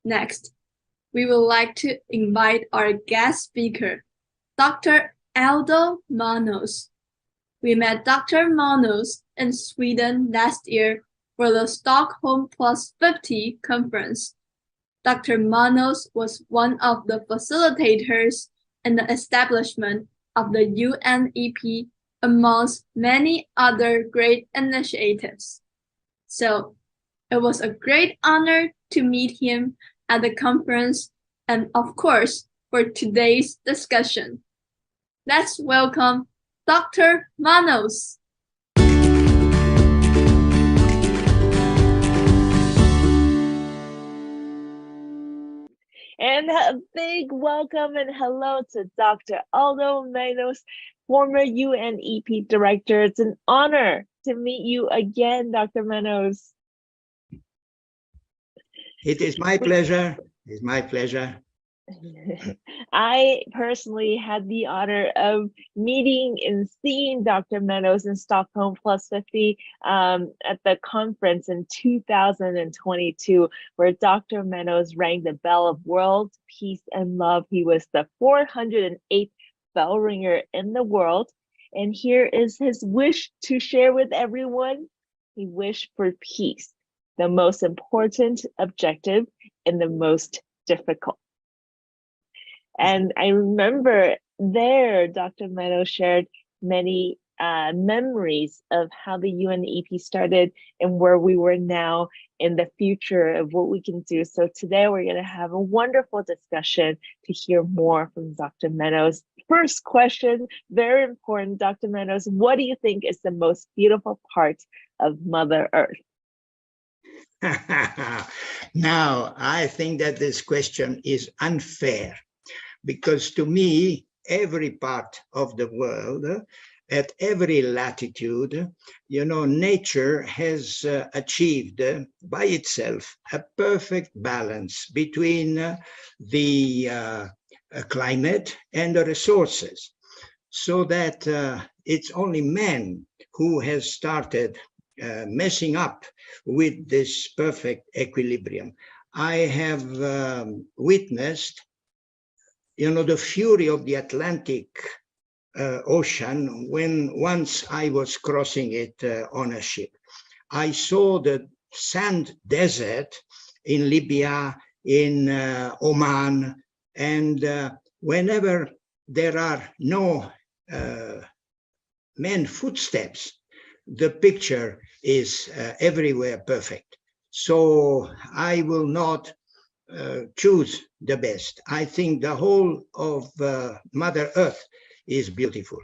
Next, we would like to invite our guest speaker, Dr. Aldo Manos. We met Dr. Manos in Sweden last year for the Stockholm Plus 50 conference. Dr. Manos was one of the facilitators in the establishment of the UNEP amongst many other great initiatives. So it was a great honor to meet him at the conference and of course for today's discussion. Let's welcome Dr. Manos. And a big welcome and hello to Dr. Aldo Manos, former UNEP director. It's an honor to meet you again, Dr. Manos. It is my pleasure. It's my pleasure. I personally had the honor of meeting and seeing Dr. Manos in Stockholm Plus 50 at the conference in 2022, where Dr. Manos rang the bell of world peace and love. He was the 408th bell ringer in the world. And here is his wish to share with everyone. He wished for peace, the most important objective and the most difficult. And I remember there, Dr. Manos shared many memories of how the UNEP started and where we were now in the future of what we can do. So today we're going to have a wonderful discussion to hear more from Dr. Manos. First question, very important, Dr. Manos, what do you think is the most beautiful part of Mother Earth? Now, I think that this question is unfair. Because to me, every part of the world, at every latitude, nature has achieved by itself a perfect balance between the climate and the resources, so that it's only man who has started messing up with this perfect equilibrium. I have witnessed the fury of the Atlantic Ocean when once I was crossing it on a ship. I saw the sand desert in Libya, in Oman, and whenever there are no man footsteps, the picture is everywhere perfect. So I will not choose the best. I think the whole of Mother Earth is beautiful.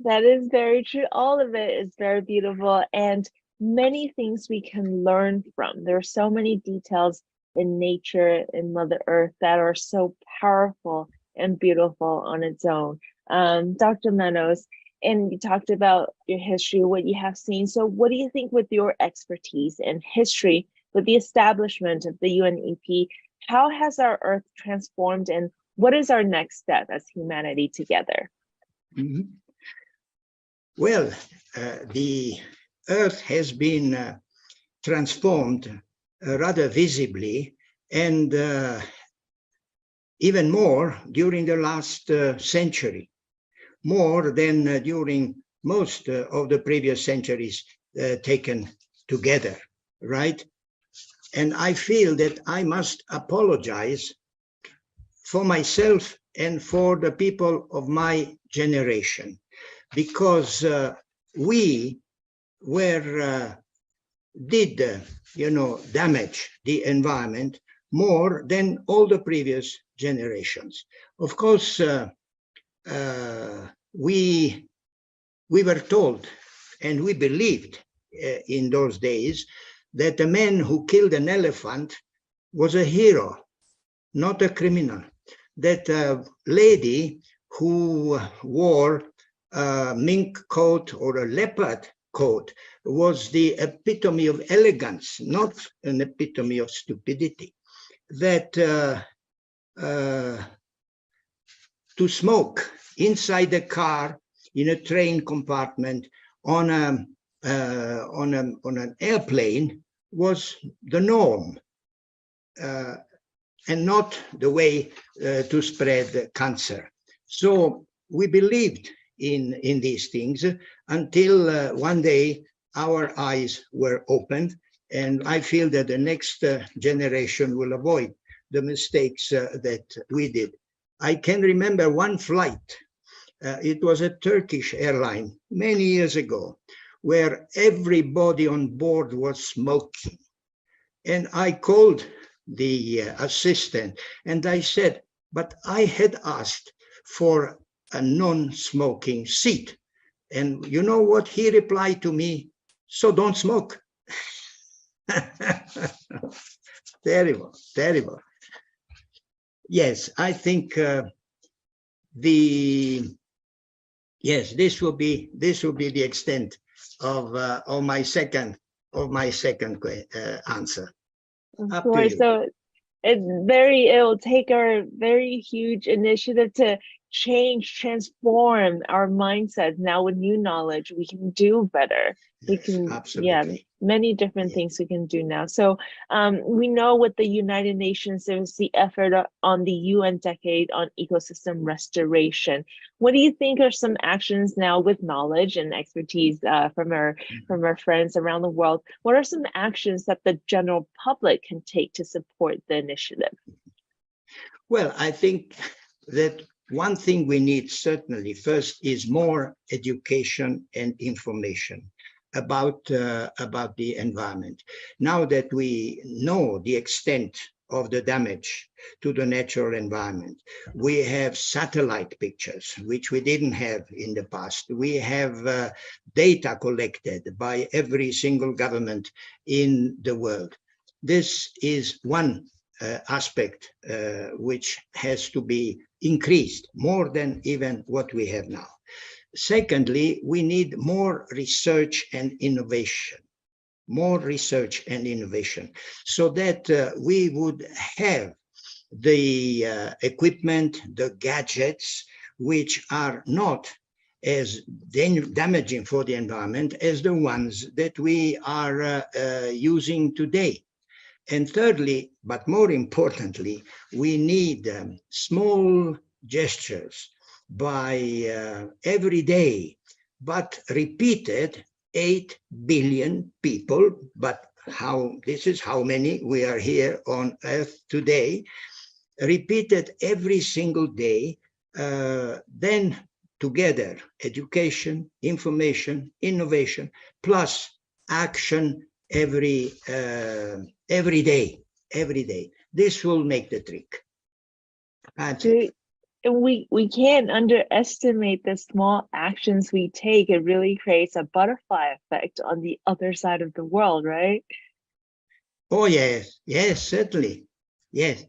That is very true. All of it is very beautiful and many things we can learn from. There are so many details in nature, in Mother Earth that are so powerful and beautiful on its own. Dr. Manos, and you talked about your history, what you have seen. So what do you think with your expertise and history with the establishment of the UNEP, how has our Earth transformed and what is our next step as humanity together? Mm-hmm. Well, the Earth has been transformed rather visibly and even more during the last century, more than during most of the previous centuries taken together, right? And I feel that I must apologize for myself and for the people of my generation, because we did damage the environment more than all the previous generations. Of course, we were told and we believed in those days that the man who killed an elephant was a hero, not a criminal. That a lady who wore a mink coat or a leopard coat was the epitome of elegance, not an epitome of stupidity. That to smoke inside the car, in a train compartment, on an airplane was the norm and not the way to spread cancer. So we believed in these things until one day our eyes were opened, and I feel that the next generation will avoid the mistakes that we did. I can remember one flight. It was a Turkish airline many years ago, where everybody on board was smoking. And I called the assistant and I said, but I had asked for a non-smoking seat. And you know what he replied to me? So don't smoke. Terrible, terrible. Yes, I think this will be the extent of my second answer. Of course. So it will take a very huge initiative to transform our mindset. Now with new knowledge, we can do better. We can, absolutely. Many different things we can do now. So we know with the United Nations, there's the effort on the UN decade on ecosystem restoration. What do you think are some actions now with knowledge and expertise from our friends around the world? What are some actions that the general public can take to support the initiative? Well, I think that one thing we need certainly first is more education and information about the environment. Now that we know the extent of the damage to the natural environment, we have satellite pictures, which we didn't have in the past. We have data collected by every single government in the world. This is one aspect which has to be increased more than even what we have now. Secondly, we need more research and innovation, so that we would have the equipment, the gadgets, which are not as damaging for the environment as the ones that we are using today. And thirdly, but more importantly, we need small gestures by every day, but repeated 8 billion people, but this is how many we are here on Earth today, repeated every single day, then together, education, information, innovation, plus action every day. This will make the trick. We can't underestimate the small actions we take. It really creates a butterfly effect on the other side of the world, right? Oh, yes, certainly, yes.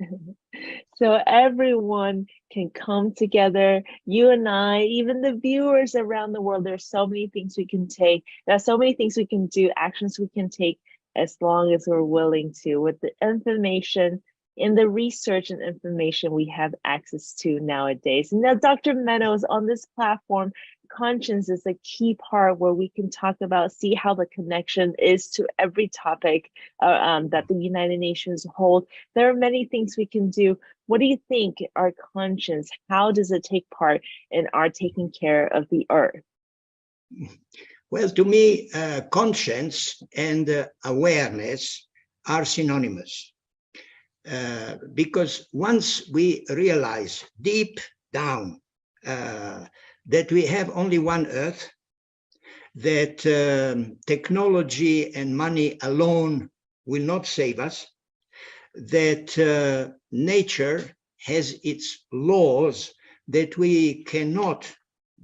So everyone can come together, you and I, even the viewers around the world. There's so many things we can take. There's so many things we can do, actions we can take as long as we're willing to, with the information in the research and information we have access to nowadays. And now, Dr. Manos, on this platform, conscience is a key part where we can talk about, see how the connection is to every topic that the United Nations hold. There are many things we can do. What do you think, our conscience, how does it take part in our taking care of the earth? Well, to me, conscience and awareness are synonymous. Because once we realize deep down that we have only one Earth, that technology and money alone will not save us, that nature has its laws that we cannot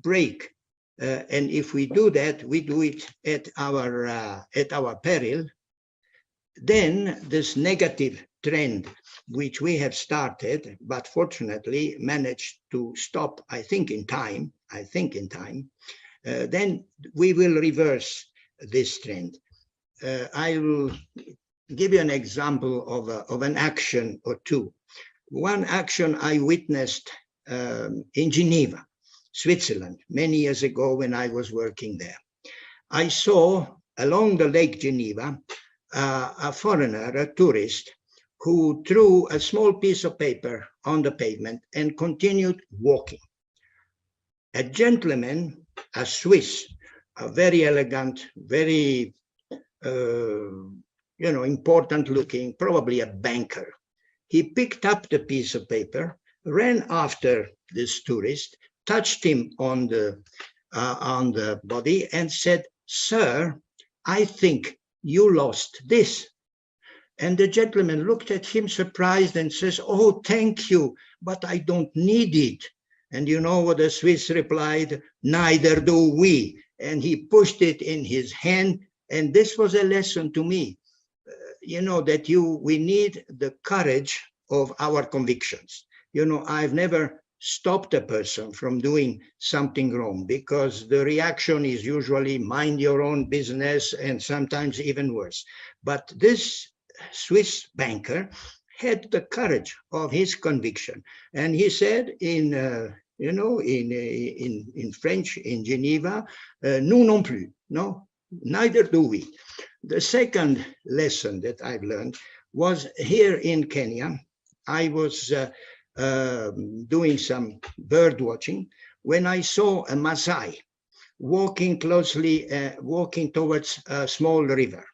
break, and if we do that, we do it at our peril, then this negative trend, which we have started, but fortunately managed to stop, I think in time, then we will reverse this trend. I will give you an example of an action or two. One action I witnessed in Geneva, Switzerland, many years ago when I was working there. I saw along the Lake Geneva a foreigner, a tourist, who threw a small piece of paper on the pavement and continued walking. A gentleman, a Swiss, a very elegant, very important looking, probably a banker. He picked up the piece of paper, ran after this tourist, touched him on the body and said, "Sir, I think you lost this." And the gentleman looked at him surprised and says, "Oh, thank you, but I don't need it." And you know what the Swiss replied? "Neither do we." And he pushed it in his hand. And this was a lesson to me, that we need the courage of our convictions. I've never stopped a person from doing something wrong, because the reaction is usually mind your own business, and sometimes even worse. But this Swiss banker had the courage of his conviction, and he said in French, in Geneva, "Nous non plus," no, neither do we. The second lesson that I've learned was here in Kenya. I was doing some bird watching when I saw a Maasai walking towards a small river.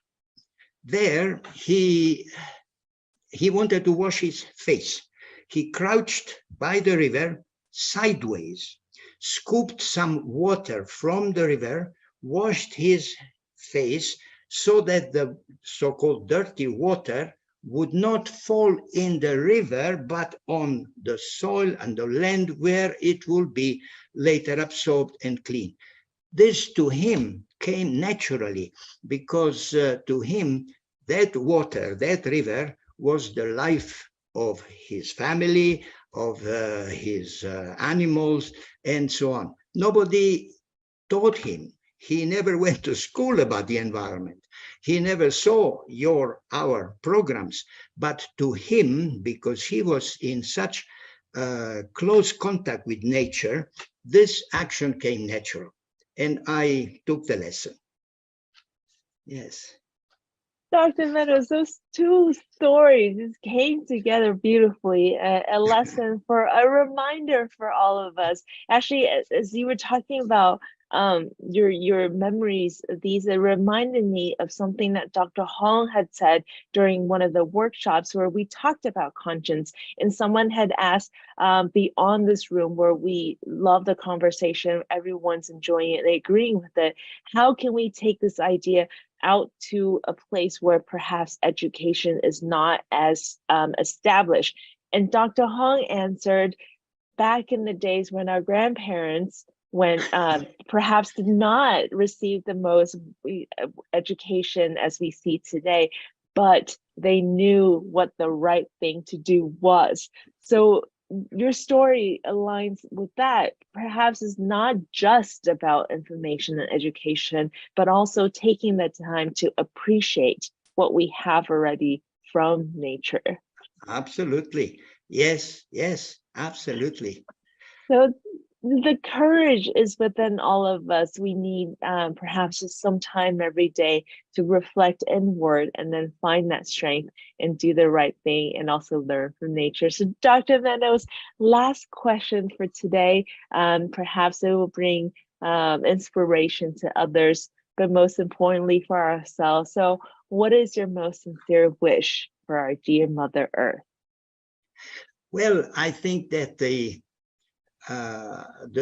There, he wanted to wash his face. He crouched by the river sideways, scooped some water from the river, washed his face so that the so-called dirty water would not fall in the river, but on the soil and the land where it will be later absorbed and clean. This to him came naturally, because to him that water, that river, was the life of his family, of his animals, and so on. Nobody taught him. He never went to school about the environment. He never saw our programs. But to him, because he was in such close contact with nature, this action came natural. And I took the lesson. Yes. Dr. Manos, those two stories just came together beautifully. A lesson, for a reminder for all of us. Actually, as you were talking about your memories, these reminded me of something that Dr. Hong had said during one of the workshops where we talked about conscience, and someone had asked, beyond this room where we love the conversation, everyone's enjoying it, they agreeing with it, how can we take this idea out to a place where perhaps education is not as established? And Dr. Hong answered, back in the days when our grandparents, when perhaps did not receive the most education as we see today, but they knew what the right thing to do was. So your story aligns with that. Perhaps it's not just about information and education, but also taking the time to appreciate what we have already from nature. Absolutely. Yes, absolutely. So the courage is within all of us. We need perhaps just some time every day to reflect inward and then find that strength and do the right thing and also learn from nature. So Dr. Manos, last question for today. Perhaps it will bring inspiration to others, but most importantly for ourselves. So what is your most sincere wish for our dear Mother Earth? Well, I think that the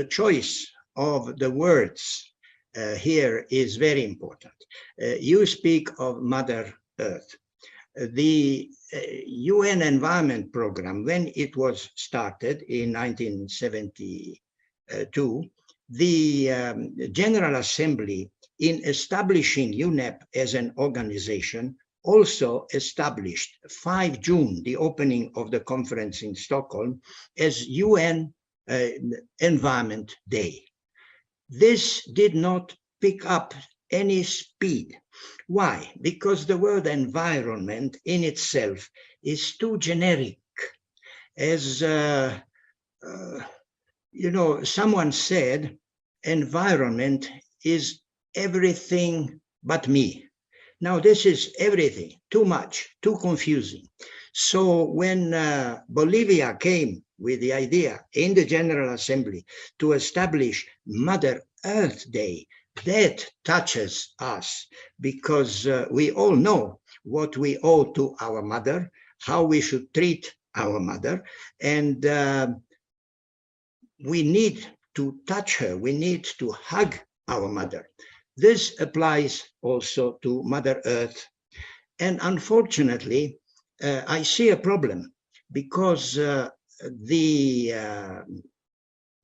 choice of the words here is very important. You speak of Mother Earth. The UN Environment Program, when it was started in 1972, the General Assembly, in establishing UNEP as an organization, also established 5 June, the opening of the conference in Stockholm, as UN Environment Day. This did not pick up any speed. Why? Because the word environment in itself is too generic. As someone said, environment is everything but me. Now, this is everything, too much, too confusing. So when Bolivia came with the idea in the General Assembly to establish Mother Earth Day, that touches us because we all know what we owe to our mother, how we should treat our mother, and we need to touch her, we need to hug our mother. This applies also to Mother Earth. And unfortunately, I see a problem because the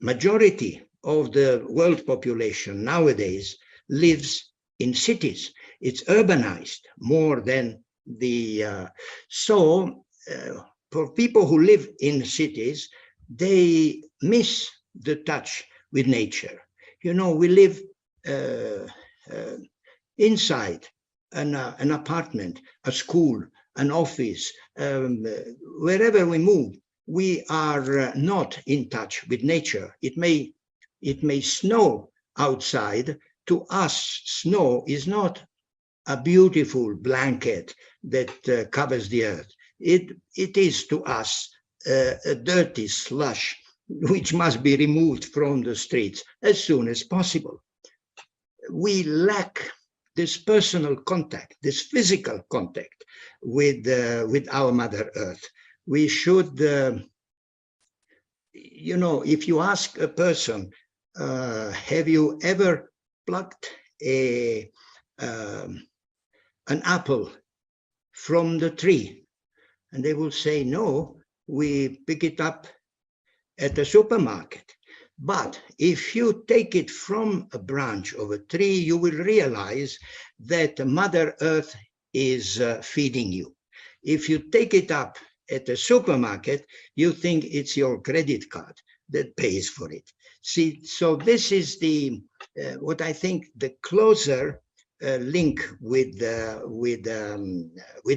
majority of the world population nowadays lives in cities. It's urbanized more than the, for people who live in cities, they miss the touch with nature. You know, we live inside an apartment, a school, an office, wherever we move, we are not in touch with nature. It may snow outside. To us, snow is not a beautiful blanket that covers the earth. It is to us a dirty slush which must be removed from the streets as soon as possible. We lack this personal contact, this physical contact with our Mother Earth. We should, you know, if you ask a person, have you ever plucked an apple from the tree? And they will say, no, we pick it up at the supermarket. But if you take it from a branch of a tree, you will realize that Mother Earth is feeding you. If you take it up at the supermarket, you think it's your credit card that pays for it. See, so this is the what I think the closer link with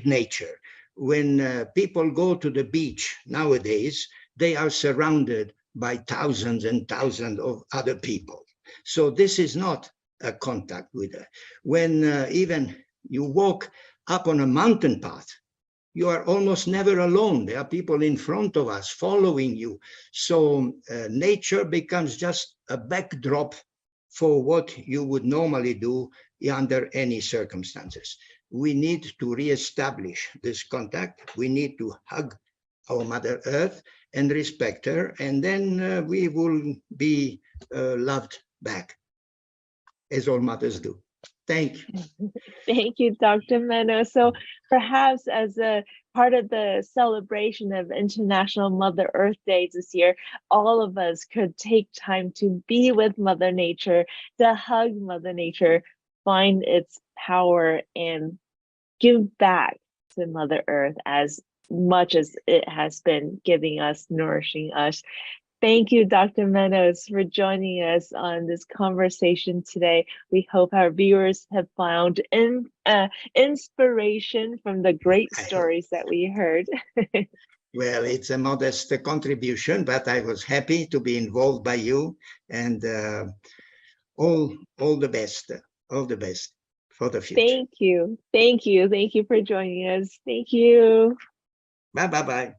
nature. When people go to the beach nowadays, they are surrounded by thousands and thousands of other people. So this is not a contact with her. When even you walk up on a mountain path, you are almost never alone. There are people in front of us following you. So nature becomes just a backdrop for what you would normally do under any circumstances. We need to reestablish this contact. We need to hug our Mother Earth and respect her, and then we will be loved back, as all mothers do. Thank you. Thank you, Dr. Manos. So perhaps as a part of the celebration of International Mother Earth Day this year, all of us could take time to be with Mother Nature, to hug Mother Nature, find its power, and give back to Mother Earth as much as it has been giving us, nourishing us. Thank you, Dr. Manos, for joining us on this conversation today. We hope our viewers have found inspiration from the great stories that we heard. Well, it's a modest contribution, but I was happy to be involved by you, and all the best for the future. Thank you. Thank you. Thank you for joining us. Thank you. Bye.